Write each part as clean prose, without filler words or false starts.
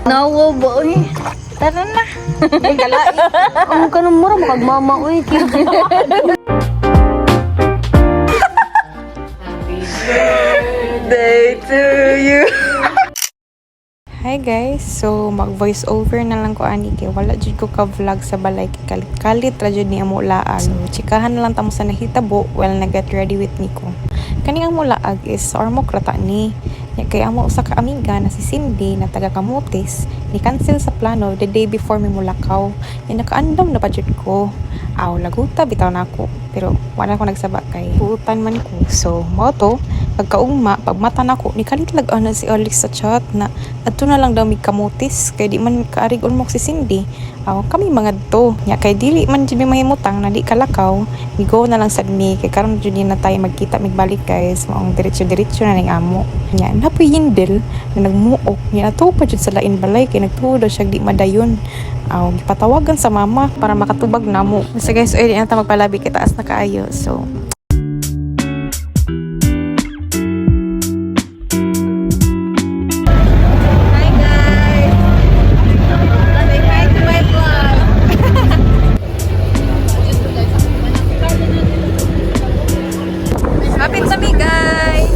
Nawo boy. Tara na. Ang kanang mura makagmama uy. Day to you. Hi guys, so mag voice over na lang ko ani kay wala jud ko ka vlog sa balay kay kalit ra jud ni amo laag. So chikahan na lang tamo sa nahitabo while nag-get ready with Nico. Kani ang mulaag is ormo krata ni kay amo usa ka amiga na si Cindy na taga Camotes ni cancel sa plano the day before mi mulakaw. Yan nakaandam na pa jud ko. Aw laguta bitaw na ako pero wala ko nagsaba kay puutan man ko. So mao to pagkaugma pagmata nako ni kalitlag ana si Alex sa chat na adto na lang daw mi Camotes kay di man kaarig ulmok si Cindy. Aw kami mga to nya kay dili man jud mi mahimutang na di kalakaw mi go na lang sad mi kay karon jud na tayo magkita migbalik guys maong diretso na ning amo nya napoy yindel na nagmuok nya ato pa jud sa lain balay kay nagtuod siya di madayon. Aw gipatawagan sa mama para makatubag namo. So guys ay di na ta magpalabi kay taas na kaayo. So Kapit sa mi guys.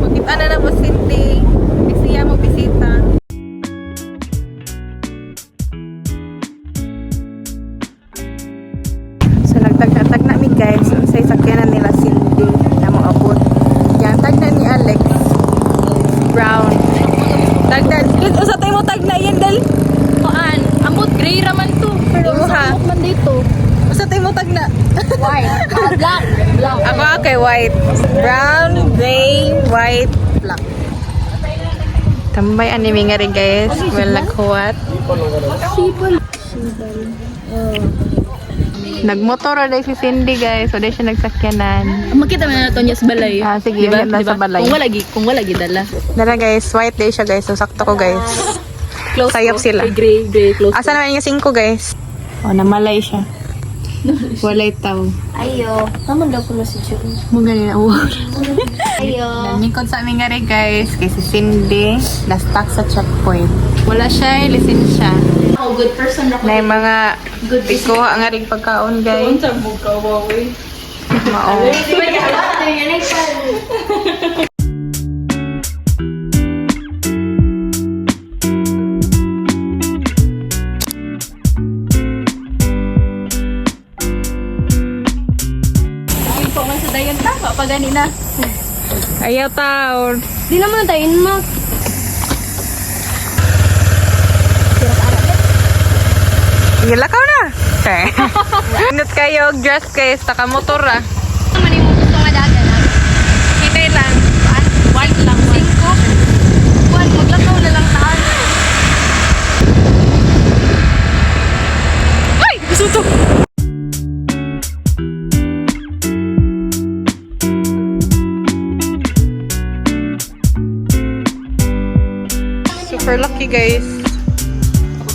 Makita na po Cindy. Siya mo bisita. So nagtag na mi guys. Sa sakyanan nila Cindy na mo abot. Yan tag na ni Alex. Brown. Tag na. Usa tay mo tag na yan dal. Kuan, ambot gray raman to. Pero ha? man dito. Usa tay mo tag na. White. Black. Black. Ako kay white. Brown, gray, white, black. Tambay anime nga rin guys. Well, nagkuwat. Sipon. Nagmotor na si Cindy guys. So, di siya nagsakyanan. Makita man na to niya sa balay. Ah, sige, yun na sa balay. Kung wala gi dala. Dala guys, white day siya guys. So, sakto ko guys. Close. Sayop sila. Gray close. Asa naman yung 5 guys? Oh, namalay siya. Walay tao. Ayo. Naman daw ko na si Jun. Mo ganun na Ayo. Nangikot sa amin nga rin guys. Kay si Cindy, na-stuck sa checkpoint. Wala siya, lisensya. Oh, good person na ko. Na yung mga Good piko ang aring pagkaon guys. sa buka wawi. Mao. Di ba niya halata niya na pa ganina. Ayaw tao. Di naman tayo mag. Gilakaw na. Okay. Inut kayo, dress guys, takamotor ah. Naman yung gusto nga dagan. Hinay lang. White lang. 5. Buwan, maglakaw na lang tayo. Ay! Gusto to! Super lucky guys.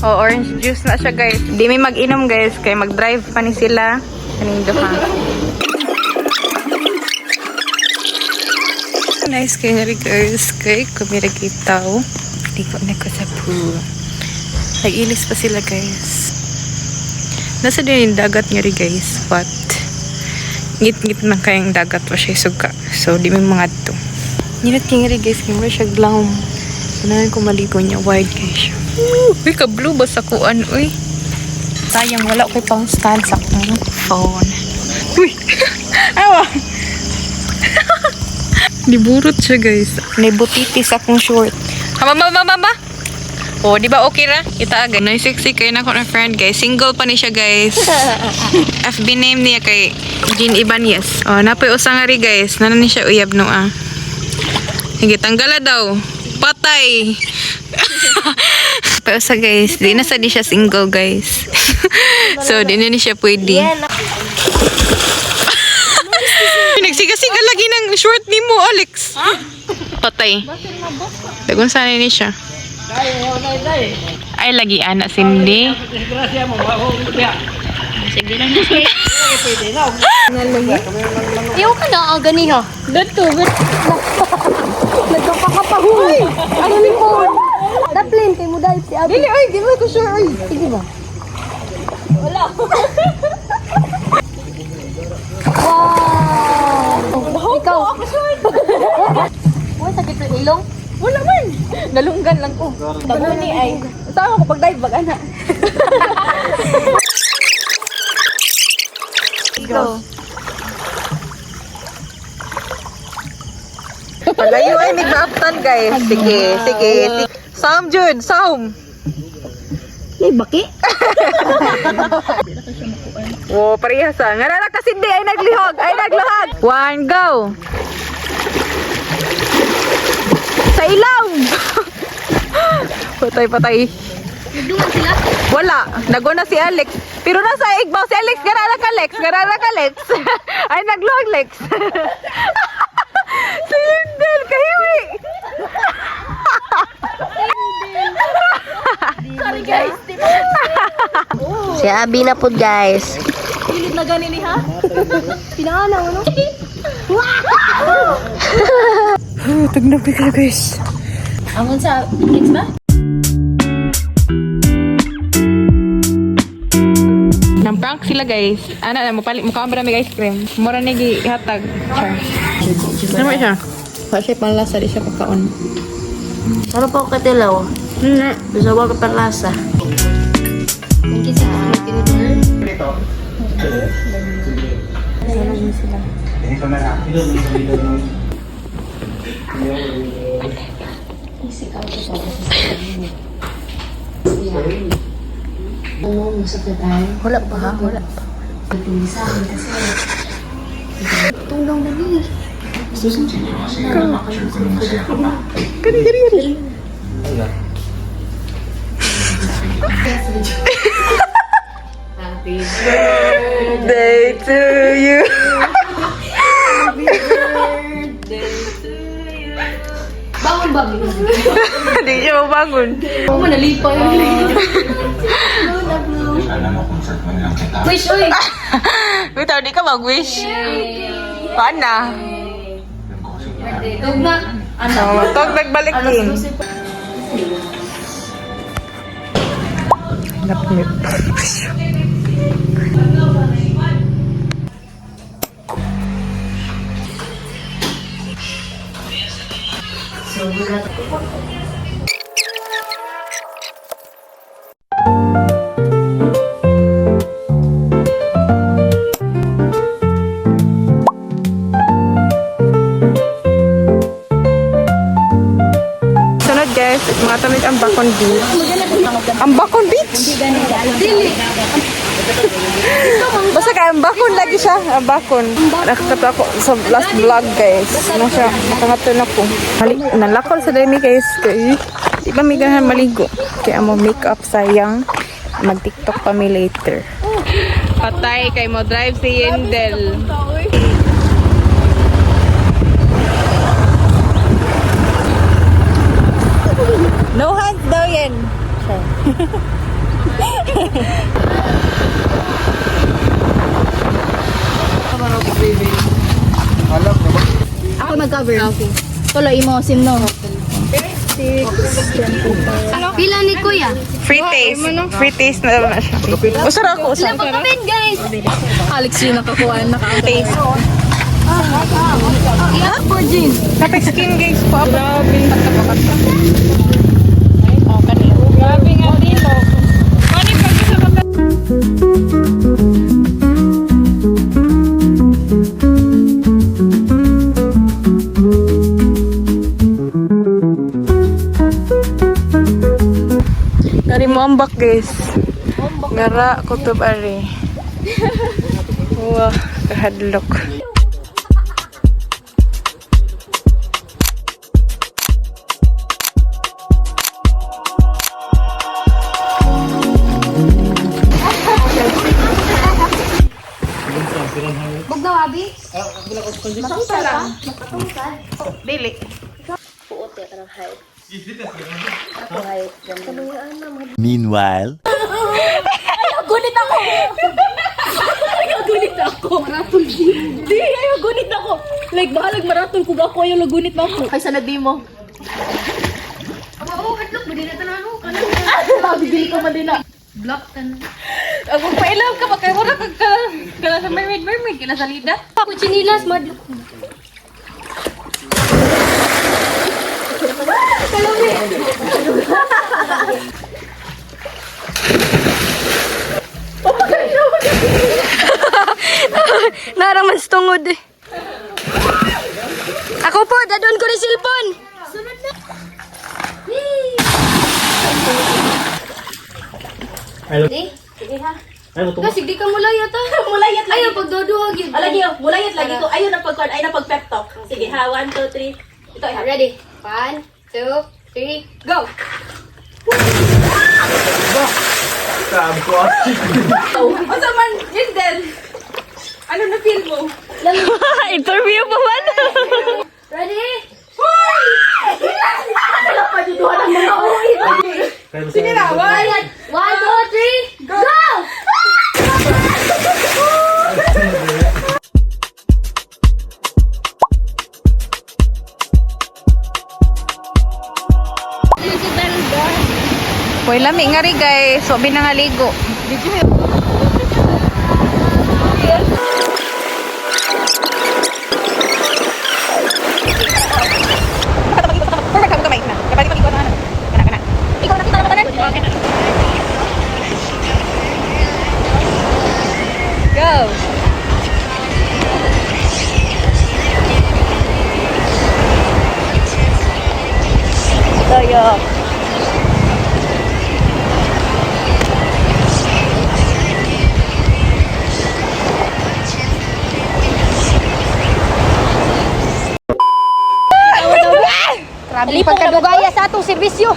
Oh, orange juice na siya guys. Di may mag-inom guys, kaya mag-drive pa ni sila. Kaning duha. Nice kayo nga rin guys. Kaya kumira kitaw. Di ko na ko sa pool. Nag-ilis pa sila guys. Nasa din yung dagat nga rin guys. But ngit-ngit na kayang dagat pa siya suka. So di may mga to. Nginit kayo nga rin guys. Kaya siya glaum. Kunahan ko maligo niya. Wide kayo siya. Uy, ka-blue ba sa kuan? Uy. Sayang, wala ko pang stand sa akong phone. Uy! Awa! Niburot siya guys. Nibutitis akong short. Mama! Oh, di ba okay ra? Kita agad. Sexy kayo na ako na friend guys. Single pa ni siya guys. FB name niya kay Jean Ibanez. Oh, napoy usang ari guys. Nanan ni siya uyab no ah. Sige, tanggala daw. Patay! Pero sa guys, di na sa di siya single guys. So, di na ni siya pwede. Nagsiga-siga lagi ng short ni mo, Alex. Patay. Dagon sana ni siya. Ay, lagi anak Cindy. Sige lang na. Ayaw ka na, ang gani ha. Dito, nagpapakapahuy. Ano ni po? Daplin, kay mo dahil si Abi. Dili, ay, di mo ko sure. Ay, sige ba? Wala. Wow! Ikaw. Ako sure. Uy, sakit sa ilong? Wala man. Nalunggan lang ko. Tabuni ay. Tama ko pag dive bag ana. Ikaw. Palayo ay nagbaaptan guys. Sige, sige. Saum Jun, saum. Ay, baki? Oh, parehas ah. Nga na kasi hindi ay naglihog. Ay naglihog. One, go. Sa ilaw. Patay, patay. Nagduman sila? Wala. Naguna si Alex. Pero nasa igbaw si Alex. Garara ka, Lex. Garara ka, Lex. Ay, naglihog, Lex. Si Hindel, kahiwi. Sorry guys, di ba? Si Abi na po guys. Pilit na gani ni ha? Pinanganaw, ano? Tagnabi ka guys. Angon sa kids ba? Nang prank sila guys. Ana na mapalit mo kamera may ice cream. Mura ni gihatag. Char. Ano siya? Kasi panlasa di siya pagkaon. Ano po katilaw? Gusto ko kaparlasa. Mungkin sa Wala pa ha? Wala pa. tulong na ni. Day to you. Bangon ba? Hindi siya mabangon. Ako mo nalipa yung Wish, uy! Bitaw, di ka mag-wish. Paana? Tug na. Oh, tog nagbalik din. Napnip. Sunod guys, mga tamig ang Bacon Beach. Ang Bacon Beach? Dili. Basta kaya ang Bacon lagi siya. Ang Bacon. Nakakata ako sa last vlog guys. Ano siya? Nakangaton ako. Nalakol sa dami guys. Kaya di ba may ganahan maligo? Kaya mo make up sayang. Mag-tiktok pa mi later. Patay kay mo drive si Yendel. No hands daw yan. Ako mag-cover. Okay. Tuloy mo, sim no. Pila ni Kuya? Free taste. Free taste na naman siya. Usara ako, usara. Ilan pa comment guys? Alex yung nakakuha, Taste. Yeah, for Jean. Kapag skin guys po. Grabe. Oh, kanina. Grabe nga dito. Kani pag sa mga... Kari mo ambak guys. Ngara kutob ari. Wah, kahadlok. Bugnaw, Abi? Matungkal ka? Dili. Puot ya karang height. Meanwhile. Gunit ako! Ayaw gunit ako! Maraton di! Ayaw gunit ako! Like, bahalag maraton kung ako ayaw lagunit na ako. Ay, sana di mo. Oo, hatlok. Hindi na tanong ko. Bibili ka man din na. Block tan. Ang magpailaw ka, magkaroon ka sa mermaid, ka na sa lida. Ako chinilas, madlock. Naraman sa tungod eh. Ako po, dadon ko ni cellphone. Sunod na. Sige ha. Kasi di ka mulayat ha. Mulayat lagi. Ayaw, pagdoduhag yun. Alagi yun, mulayat lagi ko. Ayaw na pag-card, ayaw na pag-pep talk. Sige ha, 1, 2, 3. Ito, Ready? 1, 2, 3, go! Asa man, yun din. Ano na feel mo? Interview pa man. Ready? Paduduhan ang mga uwi. Sige na, 1. Mulayat! 1, 2, 3, go! Hoy, lami nga rin guys. So, binangaligo. Go! Tayo. Grabe pagkadugaya sa atong serbisyo.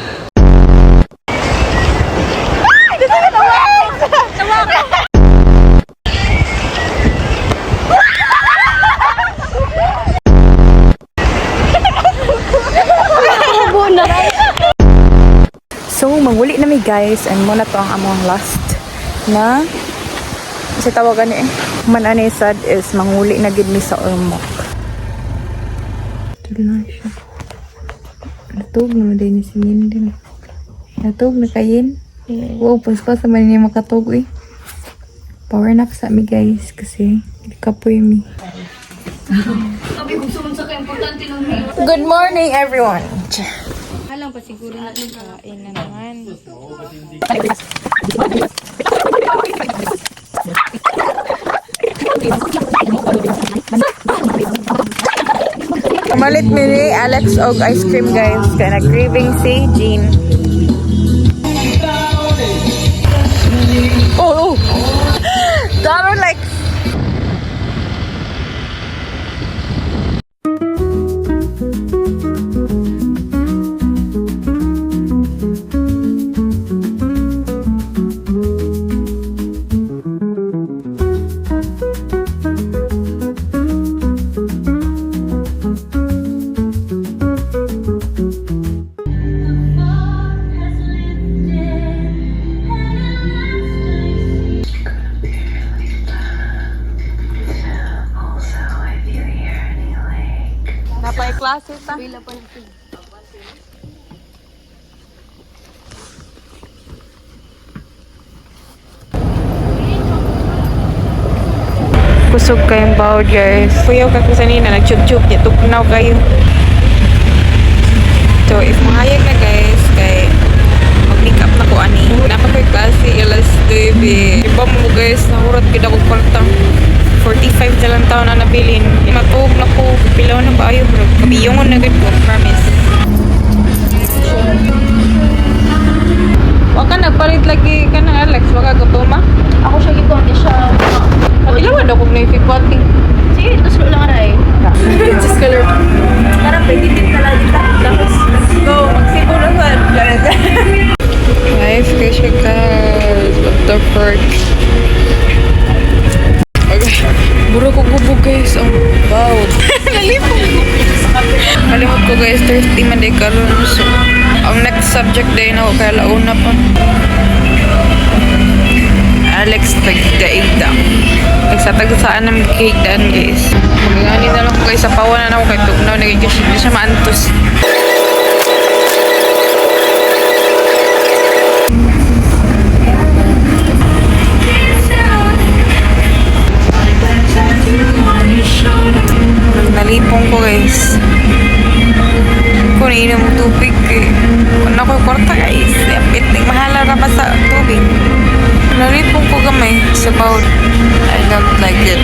So, maguli na mi guys. And muna to ang among last na kasi tawagan ni mananisad is manguli na gid mi sa ormok. Ito na siya. Natug na din ni si Minden. Natug na kayin. Wow, paspas naman niya makatug eh. Power nap sa mi guys kasi kapoy mi. Good morning everyone. Alam pa siguro natin Kain na naman. Malit mi ni Alex og ice cream guys. Kaya nag-craving si Jean. Oh! Taro like napay klase ta. Kusog kayong bawd guys. Kuyaw ka kusanina, nag-chup-chup, tupnaw kayo. So, if mahayag na guys, kay mag-make up na ko ani. Napakay klase, ilas baby. Iba mo guys, nahurot kita ko kwarta. 45 na lang taon na nabilin. Matug na ko, pilaw na ba ayaw bro. Kabiyongon na gud ko, promise. Waka nagpalit lagi ka ng Alex, waka gutuma. Ako siya gituan siya. Ilan daw kung naifikuating. Sige, ito sila lang aray. Just color. Parang pwede ka lang dito. Tapos, let's go. Magsiguro sa Life kasi guys. What the frick? Okay. Buro ko gubog guys. Oh, wow. Nalimot ko guys. Thirsty man day karon. So, Ang next subject din ako kaya launa pa. Alex tagdaigda. Sa tagsaan ng kaigdaan guys. Magagani na lang ko guys sa pawanan ako kay tugnaw. Nagiging hindi siya maantos. Nalipong ko guys. Kung inom mo tubig eh. Wala ko yung kwarta guys. Piting mahala na pa sa tubig. Nalipong ko gamay. It's about I don't like it.